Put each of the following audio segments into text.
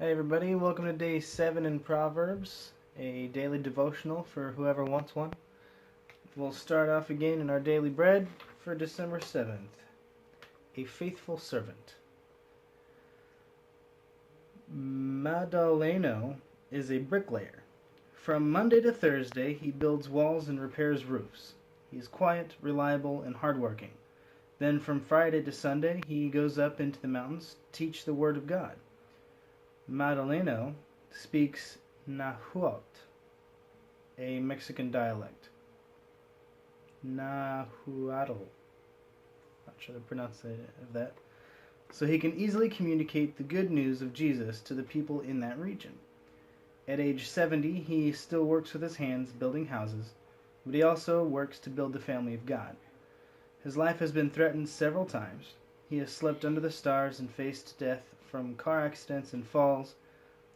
Hey everybody, welcome to day 7 in Proverbs, a daily devotional for whoever wants one. We'll start off again in our daily bread for December 7th. A faithful servant. Madaleno is a bricklayer. From Monday to Thursday, he builds walls and repairs roofs. He is quiet, reliable, and hardworking. Then from Friday to Sunday, he goes up into the mountains to teach the Word of God. Madaleno speaks Nahuatl, a Mexican dialect. Nahuatl. Not sure the pronunciation of that. So he can easily communicate the good news of Jesus to the people in that region. At age 70, he still works with his hands building houses, but he also works to build the family of God. His life has been threatened several times. He has slept under the stars and faced death from car accidents and falls.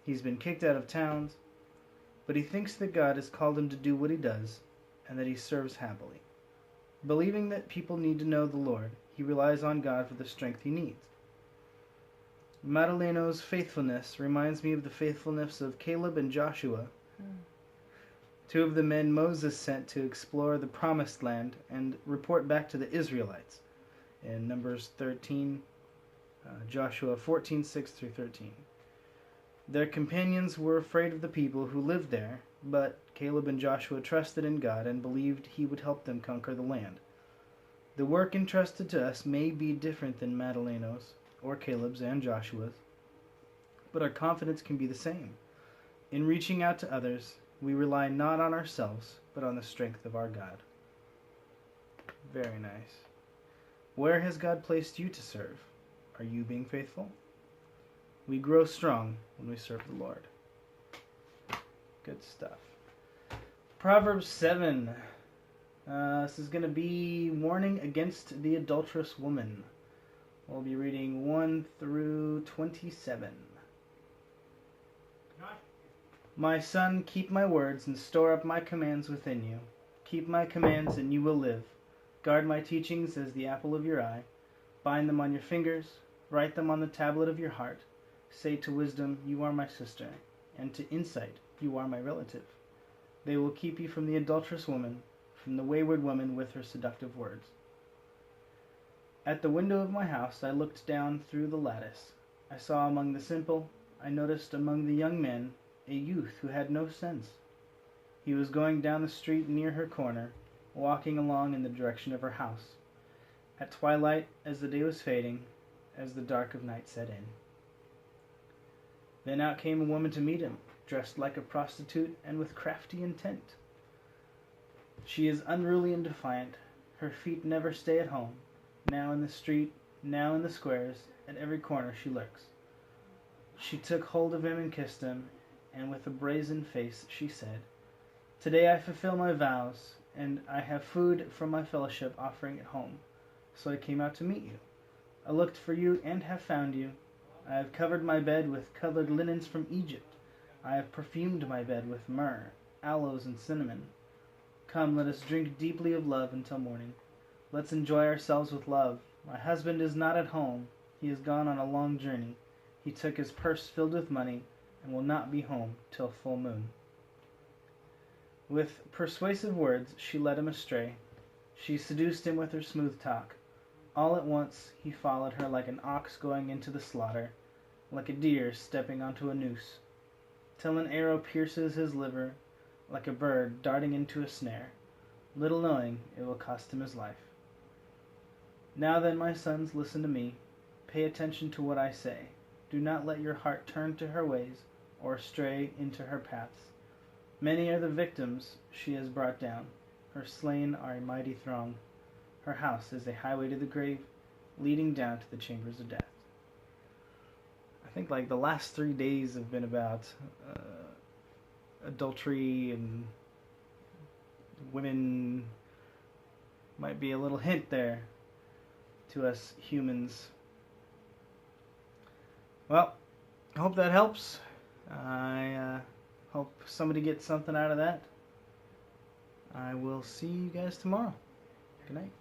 He's been kicked out of towns, but he thinks that God has called him to do what he does and that he serves happily. Believing that people need to know the Lord, he relies on God for the strength he needs. Madaleno's faithfulness reminds me of the faithfulness of Caleb and Joshua, two of the men Moses sent to explore the promised land and report back to the Israelites in Numbers 13, Joshua 14:6 through 13. Their companions were afraid of the people who lived there, but Caleb and Joshua trusted in God and believed he would help them conquer the land. The work entrusted to us may be different than Madaleno's, or Caleb's and Joshua's, but our confidence can be the same. In reaching out to others, we rely not on ourselves, but on the strength of our God. Very nice. Where has God placed you to serve? Are you being faithful? We grow strong when we serve the Lord. Good stuff. Proverbs 7. This is going to be warning against the adulterous woman. We'll be reading 1 through 27. My son, keep my words and store up my commands within you. Keep my commands and you will live. Guard my teachings as the apple of your eye. Bind them on your fingers. Write them on the tablet of your heart. Say to wisdom, you are my sister, and to insight, you are my relative. They will keep you from the adulterous woman, from the wayward woman with her seductive words. At the window of my house I looked down through the lattice. I saw among the simple, I noticed among the young men, a youth who had no sense. He was going down the street near her corner, walking along in the direction of her house. At twilight, as the day was fading, as the dark of night set in. Then out came a woman to meet him, dressed like a prostitute and with crafty intent. She is unruly and defiant. Her feet never stay at home. Now in the street, now in the squares, at every corner she lurks. She took hold of him and kissed him, and with a brazen face she said, Today I fulfill my vows, and I have food from my fellowship offering at home. So I came out to meet you. I looked for you and have found you. I have covered my bed with colored linens from Egypt. I have perfumed my bed with myrrh, aloes, and cinnamon. Come, let us drink deeply of love until morning. Let's enjoy ourselves with love. My husband is not at home. He has gone on a long journey. He took his purse filled with money and will not be home till full moon. With persuasive words she led him astray. She seduced him with her smooth talk. All at once he followed her like an ox going into the slaughter, like a deer stepping onto a noose, till an arrow pierces his liver, like a bird darting into a snare, little knowing it will cost him his life. Now then, my sons, listen to me. Pay attention to what I say. Do not let your heart turn to her ways, or stray into her paths. Many are the victims she has brought down. Her slain are a mighty throng. Her house is a highway to the grave, leading down to the chambers of death. I think like the last 3 days have been about adultery, and women might be a little hint there to us humans. Well, I hope that helps. I hope somebody gets something out of that. I will see you guys tomorrow. Good night.